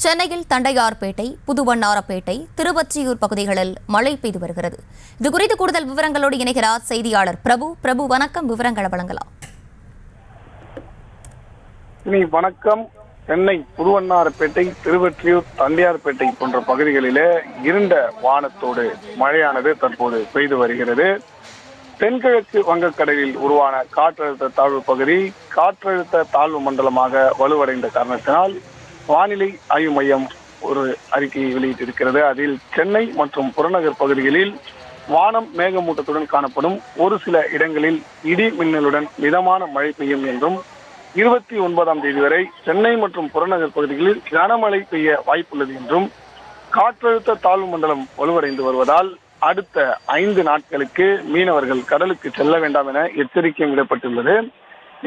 சென்னையில் தண்டையார்பேட்டை, புதுவண்ணாரப்பேட்டை, திருவொற்றியூர் பகுதிகளில் மழை பெய்து வருகிறது. இதுகுறித்து கூடுதல் விவரங்களோடு இணைகிறார் செய்தியாளர் பிரபு. பிரபு, வணக்கம். விவரங்களை வழங்கலாம். வணக்கம். சென்னை புதுவண்ணாரப்பேட்டை, திருவொற்றியூர், தண்டையார்பேட்டை போன்ற பகுதிகளிலே இருண்ட வானத்தோடு மழையானது தற்போது பெய்து வருகிறது. தென்கிழக்கு வங்கக்கடலில் உருவான காற்றழுத்த தாழ்வு பகுதி காற்றழுத்த தாழ்வு மண்டலமாக வலுவடைந்த காரணத்தினால் வானிலை ஆய்வு மையம் ஒரு அறிக்கையை வெளியிட்டிருக்கிறது. அதில் சென்னை மற்றும் புறநகர் பகுதிகளில் வானம் மேகமூட்டத்துடன் காணப்படும், ஒரு சில இடங்களில் இடி மின்னலுடன் மிதமான மழை பெய்யும் என்றும் 29ஆம் தேதி வரை சென்னை மற்றும் புறநகர் பகுதிகளில் கனமழை பெய்ய வாய்ப்புள்ளது என்றும், காற்றழுத்த தாழ்வு மண்டலம் வலுவடைந்து வருவதால் அடுத்த 5 நாட்களுக்கு மீனவர்கள் கடலுக்கு செல்ல வேண்டாம் என எச்சரிக்கையும் விடப்பட்டுள்ளது.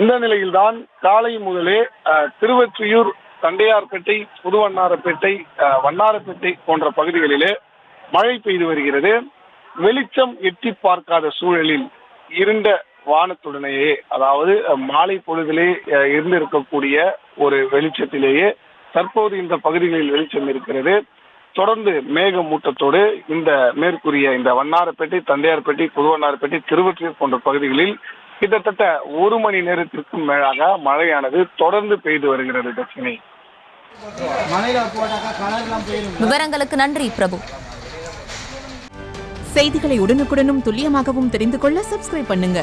இந்த நிலையில்தான் காலை முதலே திருவொற்றியூர், தண்டையார்பேட்டை, புதுவண்ணாரப்பேட்டை, வண்ணாரப்பேட்டை போன்ற பகுதிகளிலே மழை பெய்து வருகிறது. வெளிச்சம் எட்டி பார்க்காத சூழலில் இருண்ட வானத்துடனேயே, அதாவது மாலை பொழுதிலே இருந்திருக்கக்கூடிய ஒரு வெளிச்சத்திலேயே தற்போது இந்த பகுதிகளில் வெளிச்சம் இருக்கிறது. தொடர்ந்து மேகமூட்டத்தோடு இந்த மேற்கூறிய இந்த வண்ணாரப்பேட்டை, தண்டையார்பேட்டை, புதுவண்ணாரப்பேட்டை, திருவொற்றியூர் போன்ற பகுதிகளில் கிட்டத்தட்ட 1 மணி நேரத்திற்கும் மேலாக மழையானது தொடர்ந்து பெய்து வருகிறது. தட்சிணி, விவரங்களுக்கு நன்றி பிரபு. செய்திகளை உடனுக்குடனும் துல்லியமாகவும் தெரிந்து கொள்ள சப்ஸ்கிரைப் பண்ணுங்க.